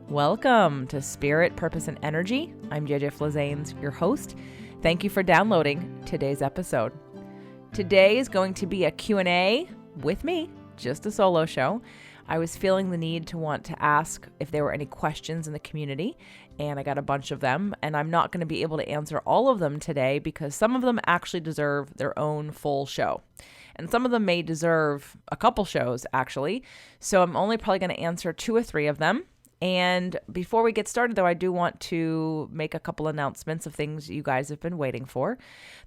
Welcome to Spirit, Purpose, and Energy. I'm JJ Flizanes, your host. Thank you for downloading today's episode. Today is going to be a Q&A with me, just a solo show. I was feeling the need to want to ask if there were any questions in the community, and I got a bunch of them, and I'm not going to be able to answer all of them today because some of them actually deserve their own full show. And some of them may deserve a couple shows, actually. So I'm only probably going to answer 2 or 3 of them. And before we get started, though, I do want to make a couple announcements of things you guys have been waiting for.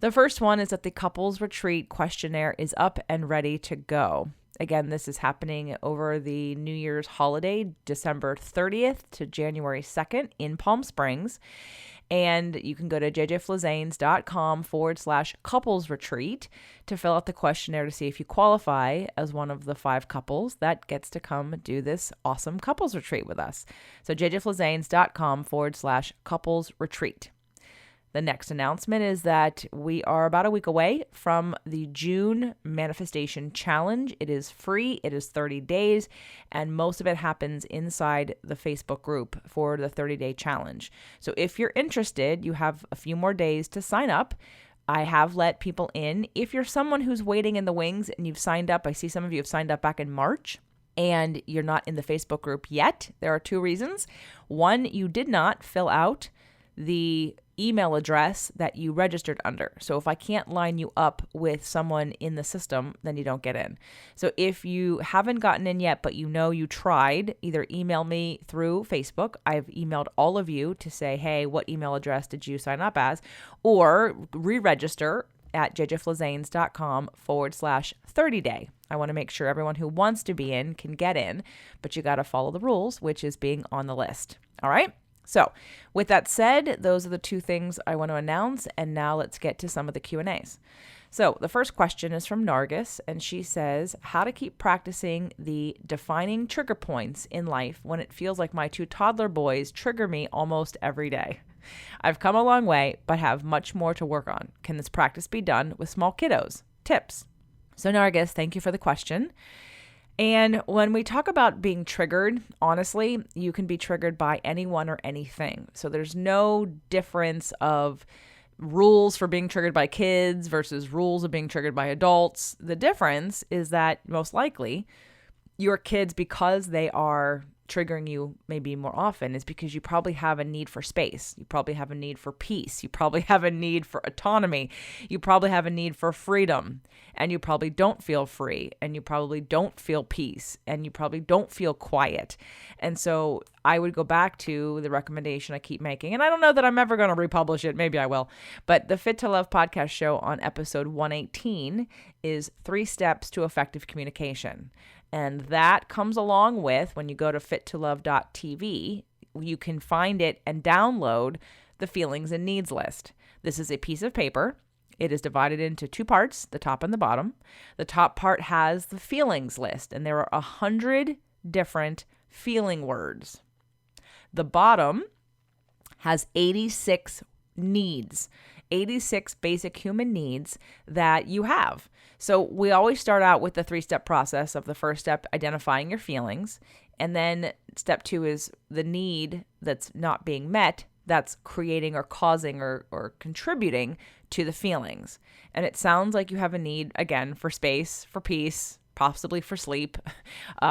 The first one is that the Couples Retreat questionnaire is up and ready to go. Again, this is happening over the New Year's holiday, December 30th to January 2nd in Palm Springs. And you can go to jjflizanes.com/couples retreat to fill out the questionnaire to see if you qualify as one of the 5 couples that gets to come do this awesome couples retreat with us. So jjflizanes.com/couples retreat. The next announcement is that we are about a week away from the June Manifestation Challenge. It is free. It is 30 days, and most of it happens inside the Facebook group for the 30-day challenge. So if you're interested, you have a few more days to sign up. I have let people in. If you're someone who's waiting in the wings and you've signed up, I see some of you have signed up back in March, and you're not in the Facebook group yet, there are 2 reasons. One, you did not fill out the email address that you registered under. So if I can't line you up with someone in the system, then you don't get in. So if you haven't gotten in yet, but you know you tried, either email me through Facebook. I've emailed all of you to say, hey, what email address did you sign up as? Or re-register at jjflizanes.com/30-day. I want to make sure everyone who wants to be in can get in, but you got to follow the rules, which is being on the list. All right? So with that said, those are the 2 things I want to announce. And now let's get to some of the Q&As. So the first question is from Nargis, and she says, how to keep practicing the defining trigger points in life when it feels like my 2 toddler boys trigger me almost every day. I've come a long way, but have much more to work on. Can this practice be done with small kiddos? Tips. So Nargis, thank you for the question. And when we talk about being triggered, honestly, you can be triggered by anyone or anything. So there's no difference of rules for being triggered by kids versus rules of being triggered by adults. The difference is that most likely your kids, because they are triggering you maybe more often, is because you probably have a need for space. You probably have a need for peace. You probably have a need for autonomy. You probably have a need for freedom, and you probably don't feel free, and you probably don't feel peace, and you probably don't feel quiet. And so I would go back to the recommendation I keep making, and I don't know that I'm ever going to republish it. Maybe I will. But the Fit to Love podcast show on episode 118 is 3 steps to effective communication. And that comes along with, when you go to fittolove.tv, you can find it and download the feelings and needs list. This is a piece of paper. It is divided into 2 parts, the top and the bottom. The top part has the feelings list, and there are 100 different feeling words. The bottom has 86 needs, 86 basic human needs that you have. So we always start out with the 3-step process of the first step, identifying your feelings. And then step 2 is the need that's not being met, that's creating or causing or contributing to the feelings. And it sounds like you have a need, again, for space, for peace, possibly for sleep,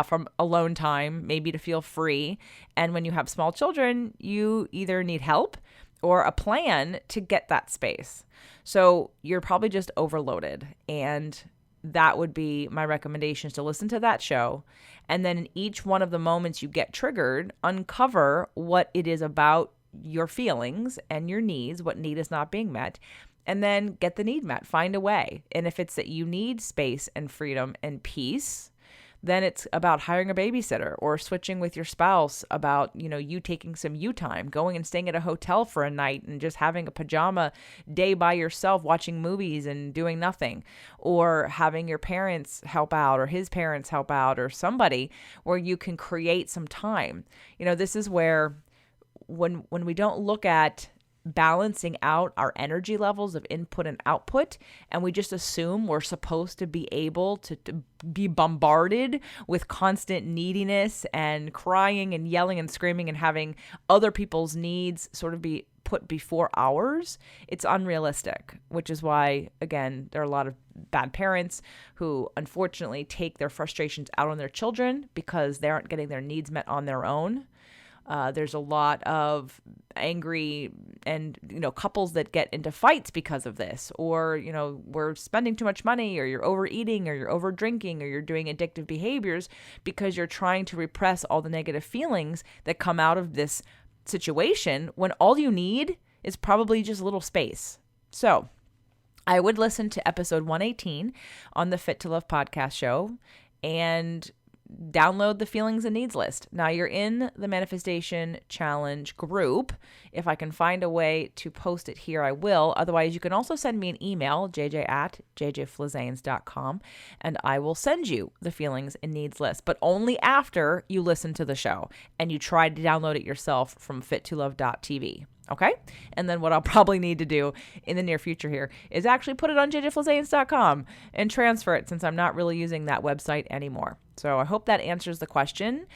from alone time, maybe to feel free. And when you have small children, you either need help or a plan to get that space. So you're probably just overloaded. And that would be my recommendation, is to listen to that show. And then in each one of the moments you get triggered, uncover what it is about your feelings and your needs, what need is not being met, and then get the need met, find a way. And if it's that you need space and freedom and peace, then it's about hiring a babysitter or switching with your spouse about, you taking some you time, going and staying at a hotel for a night and just having a pajama day by yourself, watching movies and doing nothing, or having your parents help out or his parents help out or somebody where you can create some time. This is where when we don't look at balancing out our energy levels of input and output, and we just assume we're supposed to be able to be bombarded with constant neediness and crying and yelling and screaming and having other people's needs sort of be put before ours. It's unrealistic, which is why, again, there are a lot of bad parents who unfortunately take their frustrations out on their children because they aren't getting their needs met on their own. There's a lot of angry and, couples that get into fights because of this, or, we're spending too much money, or you're overeating, or you're over drinking, or you're doing addictive behaviors because you're trying to repress all the negative feelings that come out of this situation when all you need is probably just a little space. So I would listen to episode 118 on the Fit to Love podcast show and download the feelings and needs list. Now you're in the Manifestation Challenge group. If I can find a way to post it here, I will. Otherwise, you can also send me an email, jj@jjflizanes.com, and I will send you the feelings and needs list, but only after you listen to the show and you try to download it yourself from fittolove.tv. Okay? And then what I'll probably need to do in the near future here is actually put it on jjflizanes.com and transfer it, since I'm not really using that website anymore. So I hope that answers the question.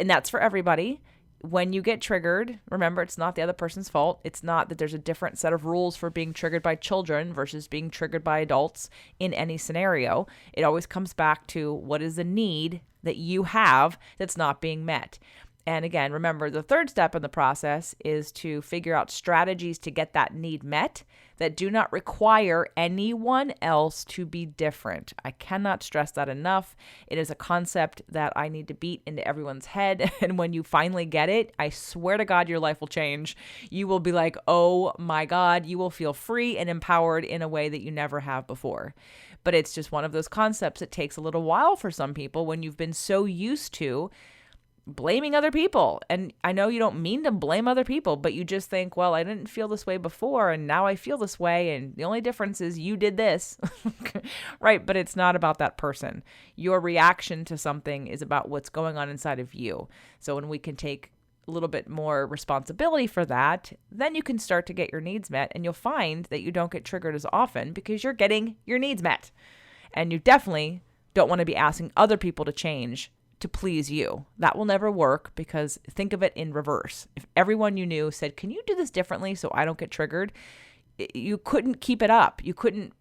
And that's for everybody. When you get triggered, remember, it's not the other person's fault. It's not that there's a different set of rules for being triggered by children versus being triggered by adults in any scenario. It always comes back to what is the need that you have that's not being met. And again, remember, the third step in the process is to figure out strategies to get that need met that do not require anyone else to be different. I cannot stress that enough. It is a concept that I need to beat into everyone's head. And when you finally get it, I swear to God, your life will change. You will be like, oh my God, you will feel free and empowered in a way that you never have before. But it's just one of those concepts that takes a little while for some people when you've been so used to blaming other people. And I know you don't mean to blame other people, but you just think, well, I didn't feel this way before, and now I feel this way, and the only difference is you did this. Right? But it's not about that person. Your reaction to something is about what's going on inside of you. So when we can take a little bit more responsibility for that, then you can start to get your needs met, and you'll find that you don't get triggered as often because you're getting your needs met. And you definitely don't want to be asking other people to change to please you. That will never work, because think of it in reverse. If everyone you knew said, can you do this differently so I don't get triggered? You couldn't keep it up. You couldn't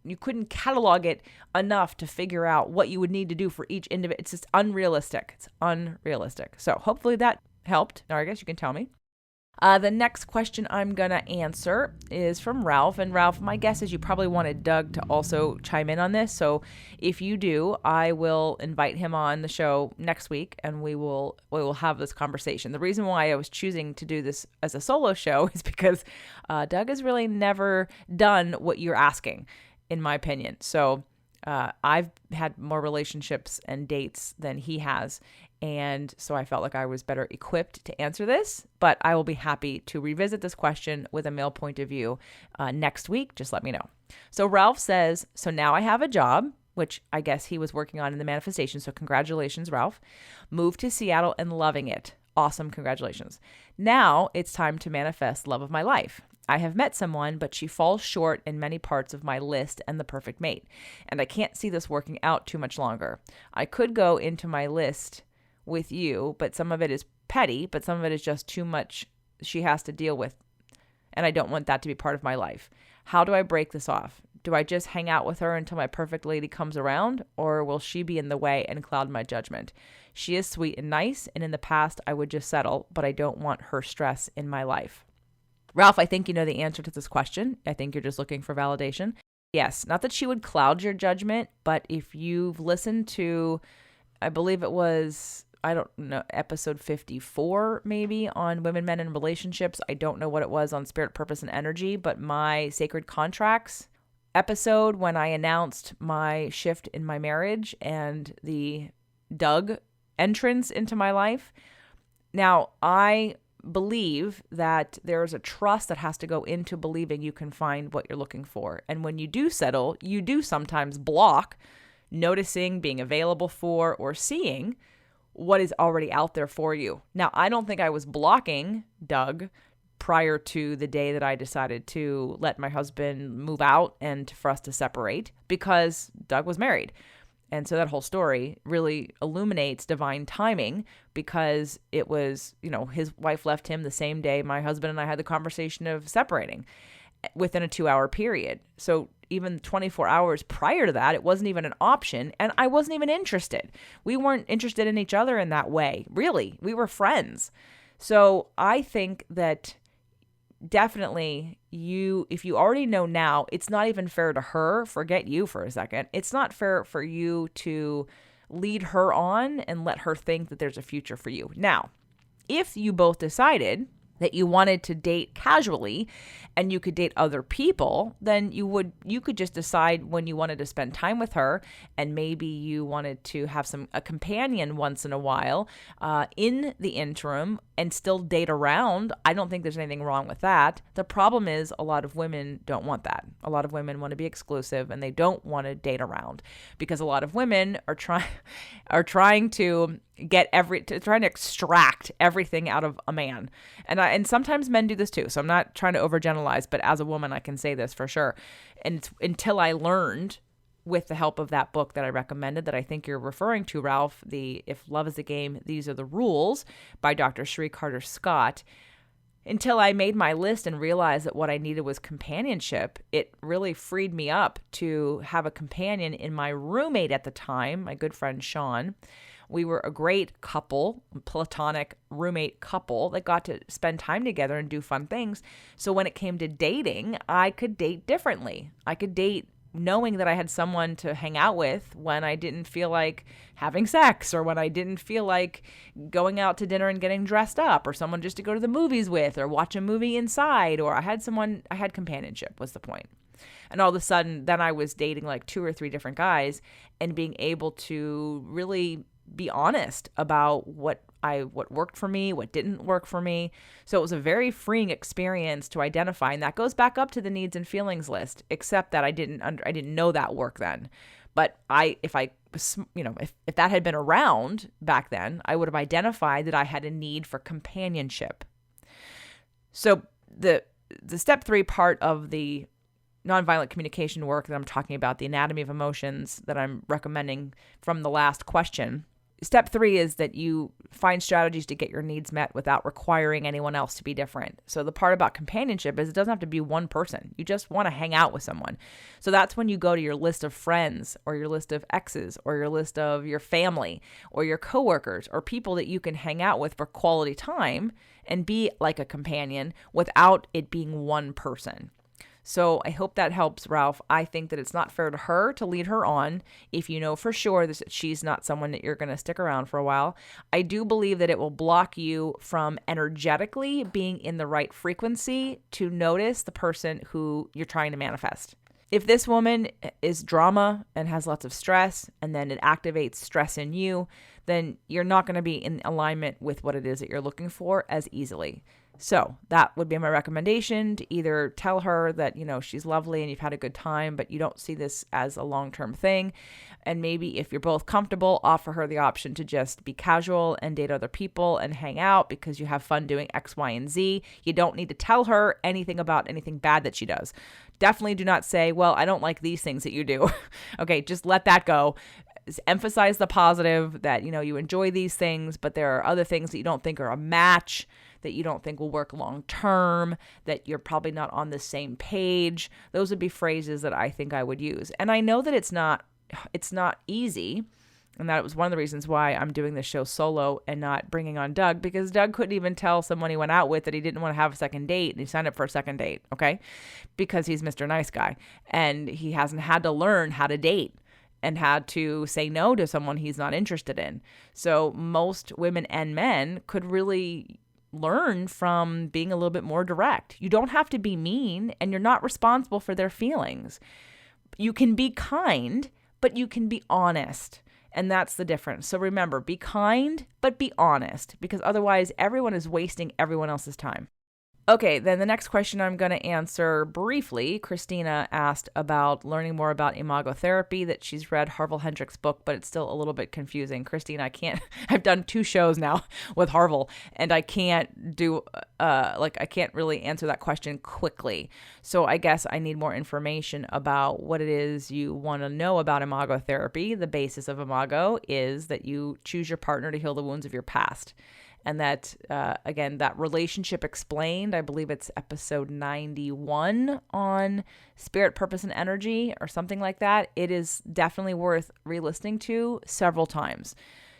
catalog it enough to figure out what you would need to do for each individual. It's just unrealistic. It's unrealistic. So hopefully that helped. Or I guess you can tell me. The next question I'm going to answer is from Ralph. And Ralph, my guess is you probably wanted Doug to also chime in on this. So if you do, I will invite him on the show next week, and we will have this conversation. The reason why I was choosing to do this as a solo show is because Doug has really never done what you're asking, in my opinion. So I've had more relationships and dates than he has. And so I felt like I was better equipped to answer this, but I will be happy to revisit this question with a male point of view next week. Just let me know. So Ralph says, so now I have a job, which I guess he was working on in the manifestation. So congratulations, Ralph. Moved to Seattle and loving it. Awesome. Congratulations. Now it's time to manifest love of my life. I have met someone, but she falls short in many parts of my list and the perfect mate. And I can't see this working out too much longer. I could go into my list with you, but some of it is petty, but some of it is just too much she has to deal with. And I don't want that to be part of my life. How do I break this off? Do I just hang out with her until my perfect lady comes around, or will she be in the way and cloud my judgment? She is sweet and nice, and in the past I would just settle, but I don't want her stress in my life. Ralph, I think you know the answer to this question. I think you're just looking for validation. Yes, not that she would cloud your judgment, but if you've listened to, I believe it was, I don't know, episode 54 maybe on women, men, and relationships. I don't know what it was on spirit, purpose, and energy, but my sacred contracts episode when I announced my shift in my marriage and the Doug entrance into my life. Now, I believe that there's a trust that has to go into believing you can find what you're looking for. And when you do settle, you do sometimes block noticing, being available for, or seeing what is already out there for you. Now, I don't think I was blocking Doug prior to the day that I decided to let my husband move out and for us to separate, because Doug was married. And so that whole story really illuminates divine timing, because it was, his wife left him the same day my husband and I had the conversation of separating, within a 2-hour period. So even 24 hours prior to that, it wasn't even an option, and I wasn't even interested. We weren't interested in each other in that way. Really, we were friends. So I think that definitely if you already know now, it's not even fair to her. Forget you for a second. It's not fair for you to lead her on and let her think that there's a future for you. Now, if you both decided that you wanted to date casually and you could date other people, then you could just decide when you wanted to spend time with her, and maybe you wanted to have a companion once in a while in the interim and still date around. I don't think there's anything wrong with that. The problem is a lot of women don't want that. A lot of women want to be exclusive, and they don't want to date around, because a lot of women are trying to trying to extract everything out of a man. And sometimes men do this too. So I'm not trying to overgeneralize, but as a woman, I can say this for sure. And it's until I learned, with the help of that book that I recommended, that I think you're referring to, Ralph, If Love is a Game, These Are the Rules by Dr. Cherie Carter Scott, until I made my list and realized that what I needed was companionship, it really freed me up to have a companion in my roommate at the time, my good friend Sean. We were a great couple, platonic roommate couple that got to spend time together and do fun things. So when it came to dating, I could date differently. I could date knowing that I had someone to hang out with when I didn't feel like having sex, or when I didn't feel like going out to dinner and getting dressed up, or someone just to go to the movies with, or watch a movie inside, or I had companionship was the point. And all of a sudden, then I was dating like 2 or 3 different guys and being able to really be honest about what worked for me, what didn't work for me. So it was a very freeing experience to identify, and that goes back up to the needs and feelings list, except that I didn't know that work then. But if that had been around back then, I would have identified that I had a need for companionship. So the step 3 part of the nonviolent communication work that I'm talking about, the anatomy of emotions that I'm recommending from the last question, step 3 is that you find strategies to get your needs met without requiring anyone else to be different. So the part about companionship is it doesn't have to be one person. You just want to hang out with someone. So that's when you go to your list of friends, or your list of exes, or your list of your family, or your coworkers, or people that you can hang out with for quality time and be like a companion without it being one person. So I hope that helps, Ralph. I think that it's not fair to her to lead her on if you know for sure that she's not someone that you're going to stick around for a while. I do believe that it will block you from energetically being in the right frequency to notice the person who you're trying to manifest. If this woman is drama and has lots of stress, and then it activates stress in you, then you're not going to be in alignment with what it is that you're looking for as easily. So that would be my recommendation, to either tell her that, she's lovely and you've had a good time, but you don't see this as a long-term thing. And maybe if you're both comfortable, offer her the option to just be casual and date other people and hang out because you have fun doing X, Y, and Z. You don't need to tell her anything about anything bad that she does. Definitely do not say, well, I don't like these things that you do. Okay, just let that go. Emphasize the positive that, you enjoy these things, but there are other things that you don't think are a match, that you don't think will work long term, that you're probably not on the same page. Those would be phrases that I think I would use. And I know that it's not easy, and that was one of the reasons why I'm doing this show solo and not bringing on Doug, because Doug couldn't even tell someone he went out with that he didn't want to have a second date, and he signed up for a second date, okay? Because he's Mr. Nice Guy, and he hasn't had to learn how to date and how to say no to someone he's not interested in. So most women and men could really learn from being a little bit more direct. You don't have to be mean, and you're not responsible for their feelings. You can be kind, but you can be honest. And that's the difference. So remember, be kind, but be honest, because otherwise everyone is wasting everyone else's time. Okay, then the next question I'm going to answer briefly. Christina asked about learning more about imagotherapy, that she's read Harville Hendrix' book, but it's still a little bit confusing. Christina, I can't, I've done 2 shows now with Harville, and I can't do, I can't really answer that question quickly. So I guess I need more information about what it is you want to know about imagotherapy. The basis of Imago is that you choose your partner to heal the wounds of your past. And that, again, that relationship explained, I believe it's episode 91 on spirit, purpose, and energy or something like that. It is definitely worth re-listening to several times.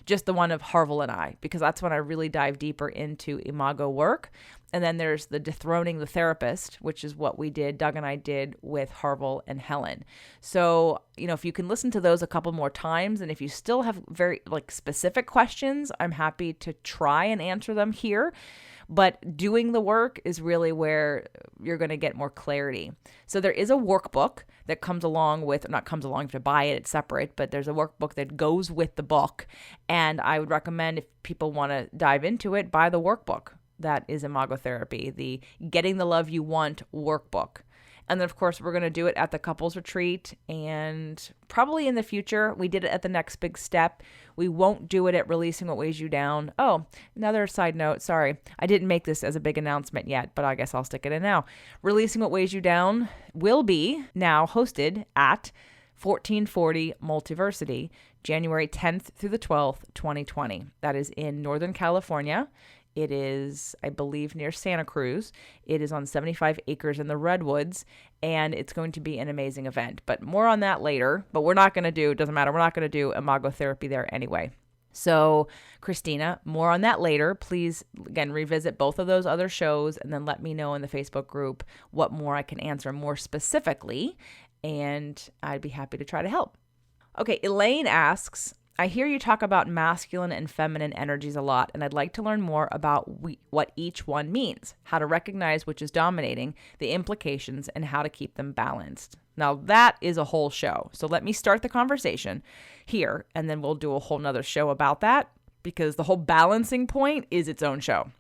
Just the one of Harville and I, because that's when I really dive deeper into Imago work. And then there's the Dethroning the Therapist, which is what we did, Doug and I did with Harville and Helen. So, if you can listen to those a couple more times, and if you still have very specific questions, I'm happy to try and answer them here. But doing the work is really where you're going to get more clarity. So there is a workbook that comes along with, not comes along, you have to buy it, it's separate, but there's a workbook that goes with the book. And I would recommend, if people want to dive into it, buy the workbook. That is Imagotherapy, the Getting the Love You Want workbook. And then, of course, we're going to do it at the couples retreat, and probably in the future. We did it at the Next Big Step. We won't do it at Releasing What Weighs You Down. Oh, another side note. Sorry, I didn't make this as a big announcement yet, but I guess I'll stick it in now. Releasing What Weighs You Down will be now hosted at 1440 Multiversity, January 10th through the 12th, 2020. That is in Northern California. It is, I believe, near Santa Cruz. It is on 75 acres in the Redwoods, and it's going to be an amazing event. But more on that later. But we're not going to do, it doesn't matter, we're not going to do imagotherapy there anyway. So, Christina, more on that later. Please, again, revisit both of those other shows and then let me know in the Facebook group what more I can answer more specifically, and I'd be happy to try to help. Okay, Elaine asks, I hear you talk about masculine and feminine energies a lot, and I'd like to learn more about what each one means, how to recognize which is dominating, the implications, and how to keep them balanced. Now, that is a whole show. So let me start the conversation here, and then we'll do a whole nother show about that, because the whole balancing point is its own show.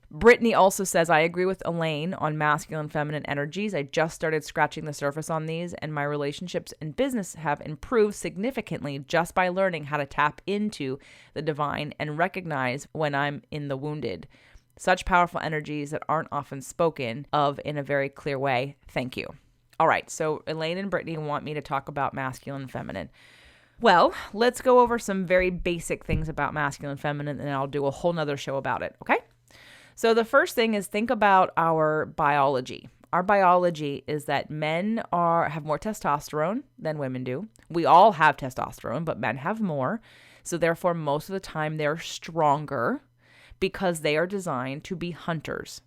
Brittany also says, I agree with Elaine on masculine feminine energies. I just started scratching the surface on these, and my relationships and business have improved significantly just by learning how to tap into the divine and recognize when I'm in the wounded. Such powerful energies that aren't often spoken of in a very clear way. Thank you. All right, so Elaine and Brittany want me to talk about masculine and feminine. Well, let's go over some very basic things about masculine and feminine, and I'll do a whole nother show about it, okay? So the first thing is, think about our biology. Our biology is that men have more testosterone than women do. We all have testosterone, but men have more. So therefore, most of the time they're stronger because they are designed to be hunters.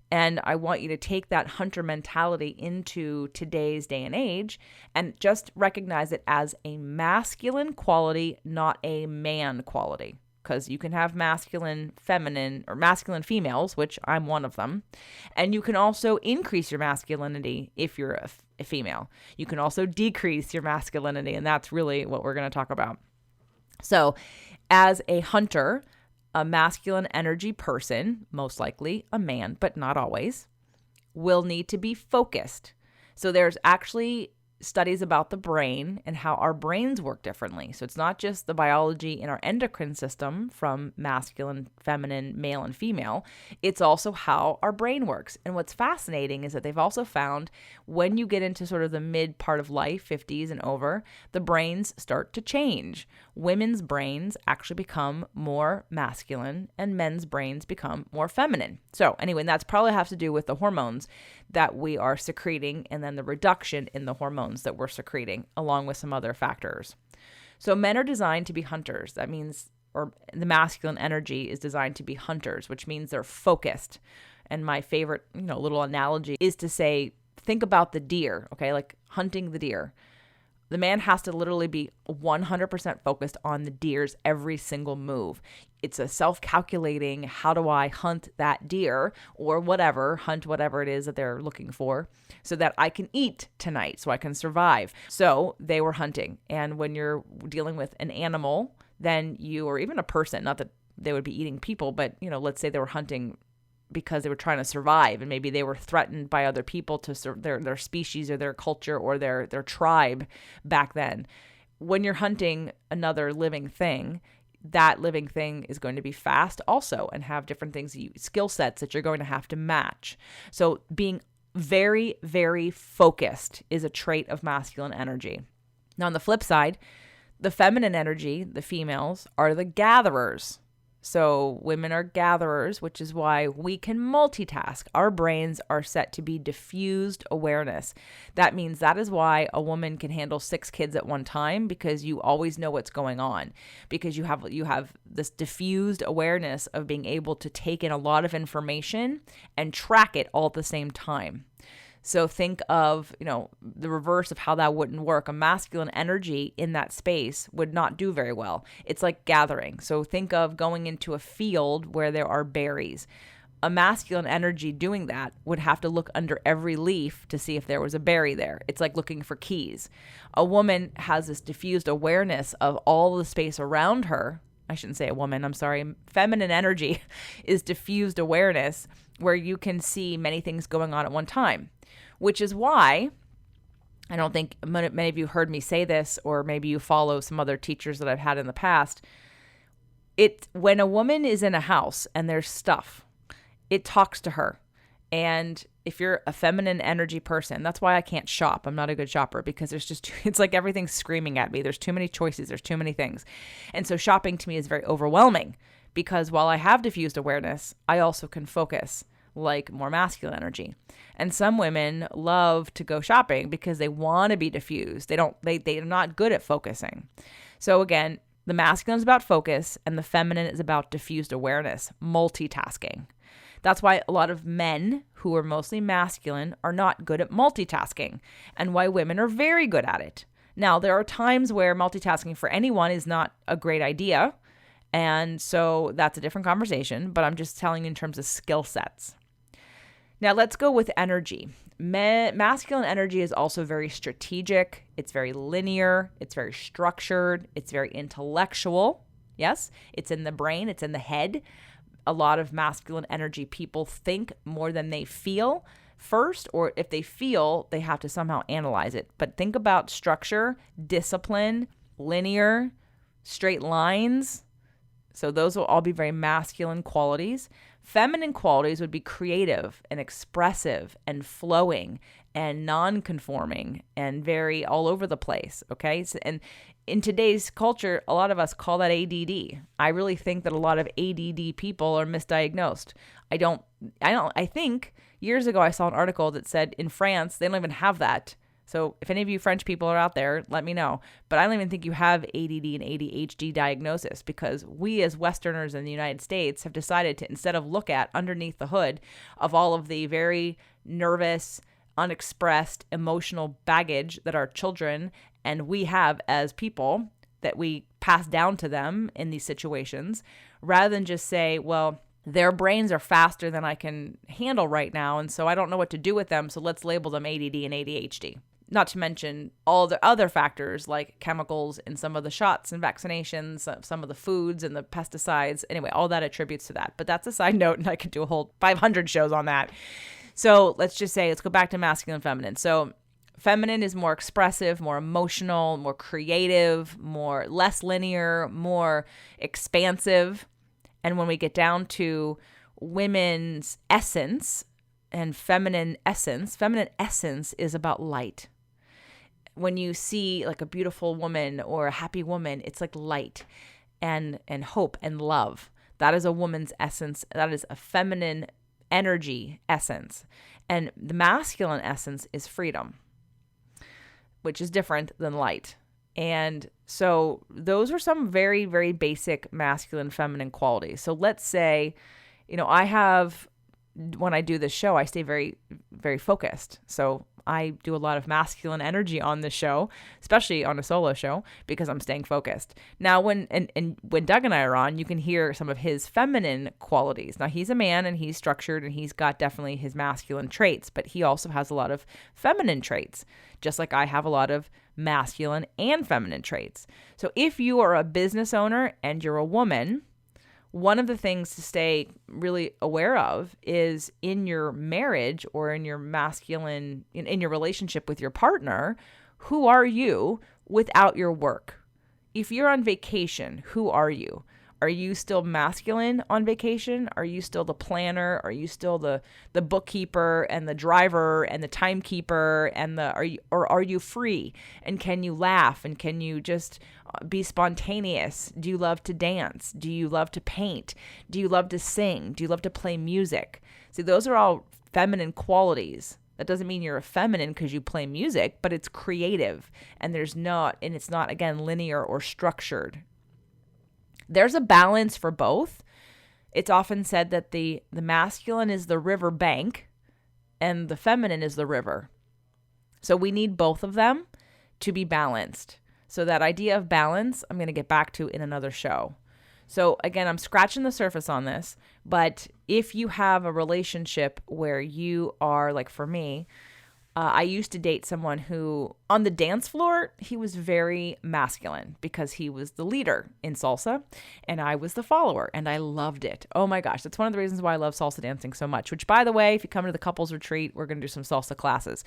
And I want you to take that hunter mentality into today's day and age and just recognize it as a masculine quality, not a man quality. Because you can have masculine, feminine, or masculine females, which I'm one of them. And you can also increase your masculinity if you're a female. You can also decrease your masculinity, and that's really what we're going to talk about. So as a hunter, a masculine energy person, most likely a man, but not always, will need to be focused. So there's actually studies about the brain and how our brains work differently. So it's not just the biology in our endocrine system from masculine, feminine, male, and female. It's also how our brain works. And what's fascinating is that they've also found when you get into sort of the mid part of life, 50s and over, the brains start to change. Women's brains actually become more masculine and men's brains become more feminine. So anyway, that's probably has to do with the hormones that we are secreting and then the reduction in the hormones that we're secreting, along with some other factors. So men are designed to be hunters. That means, or the masculine energy is designed to be hunters, which means they're focused. And my favorite, little analogy is to say, think about the deer, okay? Like hunting the deer. The man has to literally be 100% focused on the deer's every single move. It's a self-calculating, how do I hunt that deer or hunt whatever it is that they're looking for so that I can eat tonight, so I can survive. So they were hunting. And when you're dealing with an animal, then or even a person, not that they would be eating people, but, let's say they were hunting because they were trying to survive, and maybe they were threatened by other people to their species or their culture or their tribe back then. When you're hunting another living thing, that living thing is going to be fast also and have different things, skill sets that you're going to have to match. So being very, very focused is a trait of masculine energy. Now, on the flip side, the feminine energy, the females, are the gatherers. So women are gatherers, which is why we can multitask. Our brains are set to be diffused awareness. That means that is why a woman can handle 6 kids at one time, because you always know what's going on, because you have this diffused awareness of being able to take in a lot of information and track it all at the same time. So think of, the reverse of how that wouldn't work. A masculine energy in that space would not do very well. It's like gathering. So think of going into a field where there are berries. A masculine energy doing that would have to look under every leaf to see if there was a berry there. It's like looking for keys. A woman has this diffused awareness of all the space around her. I shouldn't say a woman, I'm sorry. Feminine energy is diffused awareness, where you can see many things going on at one time. Which is why, I don't think many of you heard me say this, or maybe you follow some other teachers that I've had in the past. When a woman is in a house and there's stuff, it talks to her. And if you're a feminine energy person, that's why I can't shop. I'm not a good shopper, because it's like everything's screaming at me. There's too many choices. There's too many things. And so shopping to me is very overwhelming, because while I have diffused awareness, I also can focus like more masculine energy. And some women love to go shopping because they want to be diffused. They're not good at focusing. So again, the masculine is about focus and the feminine is about diffused awareness, multitasking. That's why a lot of men who are mostly masculine are not good at multitasking, and why women are very good at it. Now, there are times where multitasking for anyone is not a great idea, and so that's a different conversation, but I'm just telling you in terms of skill sets. Now let's go with energy. Masculine energy is also very strategic. It's very linear. It's very structured. It's very intellectual. Yes, it's in the brain. It's in the head. A lot of masculine energy people think more than they feel first, or if they feel, they have to somehow analyze it. But think about structure, discipline, linear, straight lines. So those will all be very masculine qualities. Feminine qualities would be creative and expressive and flowing and non-conforming and very all over the place, okay? So, and in today's culture, a lot of us call that ADD. I really think that a lot of ADD people are misdiagnosed. I think years ago I saw an article that said in France, they don't even have that. So if any of you French people are out there, let me know. But I don't even think you have ADD and ADHD diagnosis, because we as Westerners in the United States have decided to, instead of look at underneath the hood of all of the very nervous, unexpressed emotional baggage that our children and we have as people that we pass down to them in these situations, rather than just say, well, their brains are faster than I can handle right now, and so I don't know what to do with them, so let's label them ADD and ADHD. Not to mention all the other factors like chemicals in some of the shots and vaccinations, some of the foods and the pesticides. Anyway, all that attributes to that. But that's a side note, and I could do a whole 500 shows on that. So let's go back to masculine and feminine. So feminine is more expressive, more emotional, more creative, less linear, more expansive. And when we get down to women's essence and feminine essence is about light. When you see like a beautiful woman or a happy woman, it's like light and hope and love. That is a woman's essence. That is a feminine energy essence. And the masculine essence is freedom, which is different than light. And so those are some very, very basic masculine, feminine qualities. So let's say, when I do this show, I stay very, very focused. So I do a lot of masculine energy on this show, especially on a solo show, because I'm staying focused. Now, when Doug and I are on, you can hear some of his feminine qualities. Now, he's a man and he's structured and he's got definitely his masculine traits, but he also has a lot of feminine traits, just like I have a lot of masculine and feminine traits. So if you are a business owner and you're a woman, one of the things to stay really aware of is in your marriage or in your masculine, in your relationship with your partner, who are you without your work? If you're on vacation, who are you? Are you still masculine on vacation? Are you still the planner? Are you still the bookkeeper and the driver and the timekeeper and are you free? And can you laugh and can you just be spontaneous? Do you love to dance? Do you love to paint? Do you love to sing? Do you love to play music? See, those are all feminine qualities. That doesn't mean you're a feminine because you play music, but it's creative and it's not, again, linear or structured. There's a balance for both. It's often said that the masculine is the river bank and the feminine is the river. So we need both of them to be balanced. So that idea of balance, I'm going to get back to in another show. So again, I'm scratching the surface on this, but if you have a relationship where you are, like for me, I used to date someone who, on the dance floor, he was very masculine because he was the leader in salsa and I was the follower and I loved it. Oh my gosh, that's one of the reasons why I love salsa dancing so much, which by the way, if you come to the couples retreat, we're going to do some salsa classes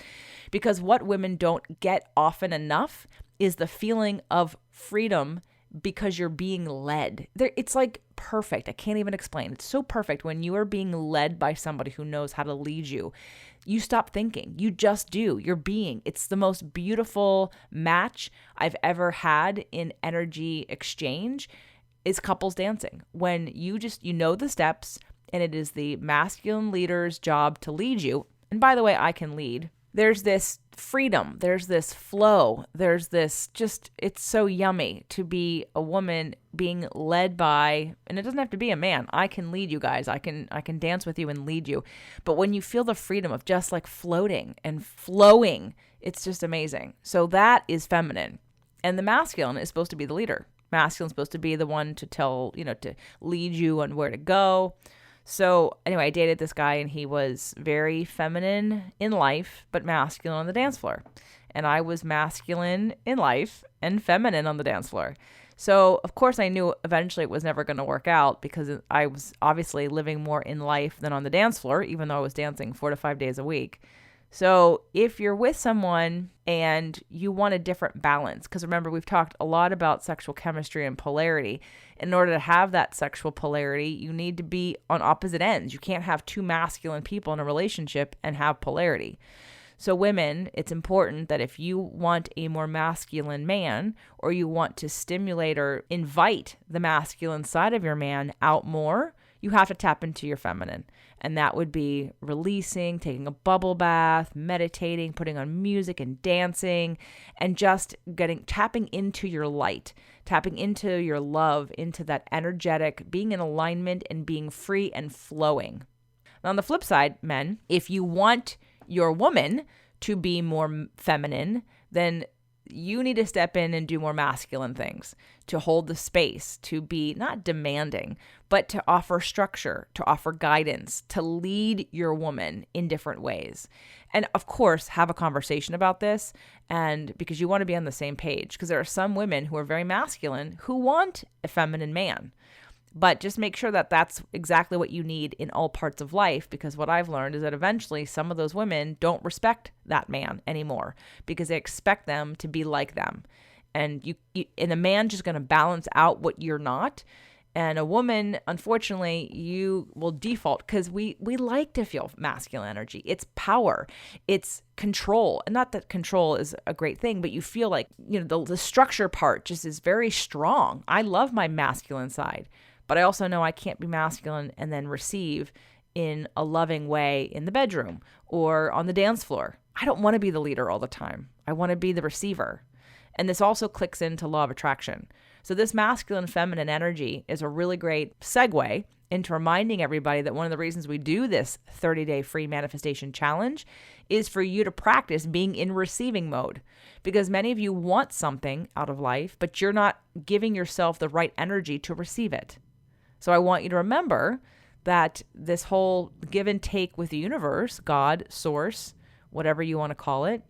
because what women don't get often enough is the feeling of freedom because you're being led. It's like perfect. I can't even explain. It's so perfect when you are being led by somebody who knows how to lead you. You stop thinking. You just do. You're being. It's the most beautiful match I've ever had in energy exchange is couples dancing. When you know the steps and it is the masculine leader's job to lead you. And by the way, I can lead. There's this freedom. There's this flow. There's this it's so yummy to be a woman being led by, and it doesn't have to be a man. I can lead you guys. I can dance with you and lead you. But when you feel the freedom of just like floating and flowing, it's just amazing. So that is feminine. And the masculine is supposed to be the leader. Masculine is supposed to be the one to tell, to lead you on where to go. So anyway, I dated this guy and he was very feminine in life, but masculine on the dance floor. And I was masculine in life and feminine on the dance floor. So of course I knew eventually it was never going to work out because I was obviously living more in life than on the dance floor, even though I was dancing 4 to 5 days a week. So if you're with someone and you want a different balance, because remember, we've talked a lot about sexual chemistry and polarity. In order to have that sexual polarity, you need to be on opposite ends. You can't have two masculine people in a relationship and have polarity. So women, it's important that if you want a more masculine man or you want to stimulate or invite the masculine side of your man out more, you have to tap into your feminine. And that would be releasing, taking a bubble bath, meditating, putting on music and dancing, and just tapping into your light, tapping into your love, into that energetic, being in alignment and being free and flowing. Now, on the flip side, men, if you want your woman to be more feminine, then you need to step in and do more masculine things, to hold the space, to be not demanding, but to offer structure, to offer guidance, to lead your woman in different ways. And of course, have a conversation about this, and because you want to be on the same page, because there are some women who are very masculine who want a feminine man. But just make sure that that's exactly what you need in all parts of life, because what I've learned is that eventually some of those women don't respect that man anymore because they expect them to be like them. And and a man just going to balance out what you're not. And a woman, unfortunately, you will default because we like to feel masculine energy. It's power. It's control. And not that control is a great thing, but you feel like, the structure part just is very strong. I love my masculine side. But I also know I can't be masculine and then receive in a loving way in the bedroom or on the dance floor. I don't want to be the leader all the time. I want to be the receiver. And this also clicks into law of attraction. So this masculine feminine energy is a really great segue into reminding everybody that one of the reasons we do this 30-day free manifestation challenge is for you to practice being in receiving mode. Because many of you want something out of life, but you're not giving yourself the right energy to receive it. So I want you to remember that this whole give and take with the universe, God, source, whatever you want to call it,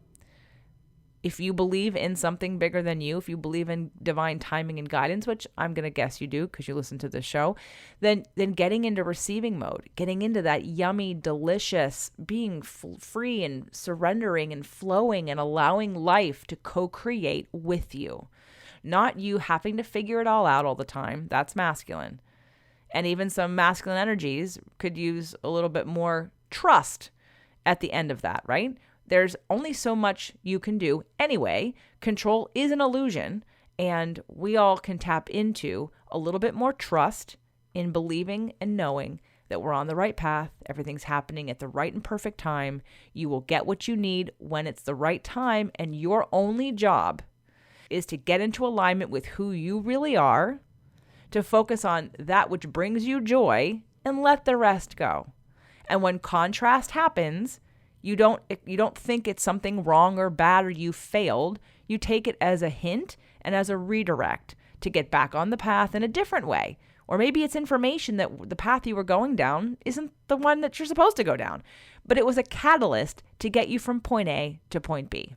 If you believe in something bigger than you, if you believe in divine timing and guidance, which I'm going to guess you do because you listen to this show, then getting into receiving mode, getting into that yummy, delicious, being free and surrendering and flowing and allowing life to co-create with you. Not you having to figure it all out all the time. That's masculine. And even some masculine energies could use a little bit more trust at the end of that, right? There's only so much you can do anyway. Control is an illusion, and we all can tap into a little bit more trust in believing and knowing that we're on the right path. Everything's happening at the right and perfect time. You will get what you need when it's the right time, and your only job is to get into alignment with who you really are, to focus on that which brings you joy, and let the rest go. And when contrast happens, you don't think it's something wrong or bad or you failed. You take it as a hint and as a redirect to get back on the path in a different way. Or maybe it's information that the path you were going down isn't the one that you're supposed to go down. But it was a catalyst to get you from point A to point B.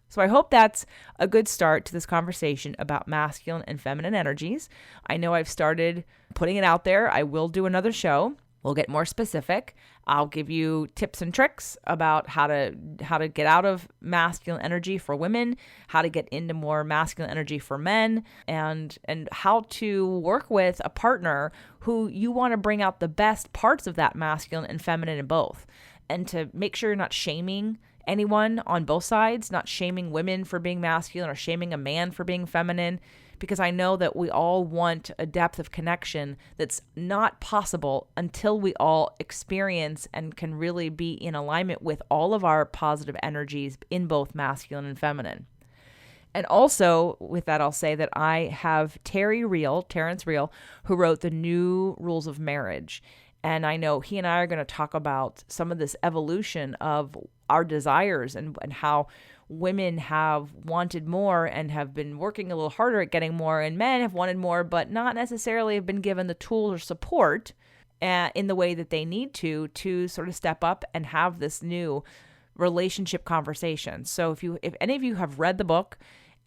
So I hope that's a good start to this conversation about masculine and feminine energies. I know I've started putting it out there. I will do another show. We'll get more specific. I'll give you tips and tricks about how to get out of masculine energy for women, how to get into more masculine energy for men, and how to work with a partner who you want to bring out the best parts of that masculine and feminine in both. And to make sure you're not shaming anyone on both sides, not shaming women for being masculine or shaming a man for being feminine, because I know that we all want a depth of connection that's not possible until we all experience and can really be in alignment with all of our positive energies in both masculine and feminine. And also, with that, I'll say that I have Terrence Real, who wrote the New Rules of Marriage. And I know he and I are going to talk about some of this evolution of our desires and how women have wanted more and have been working a little harder at getting more, and men have wanted more, but not necessarily have been given the tools or support in the way that they need to sort of step up and have this new relationship conversation. So if any of you have read the book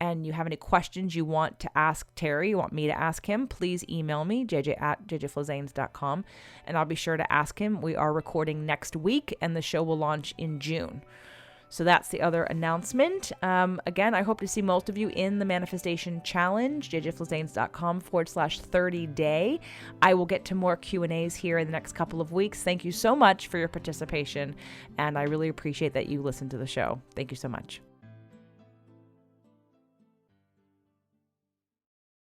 and you have any questions you want to ask Terry, you want me to ask him, please email me, jj@jjflazanes.com, and I'll be sure to ask him. We are recording next week, and the show will launch in June. So that's the other announcement. Again, I hope to see most of you in the Manifestation Challenge, jjflazanes.com/30-day. I will get to more Q&As here in the next couple of weeks. Thank you so much for your participation, and I really appreciate that you listen to the show. Thank you so much.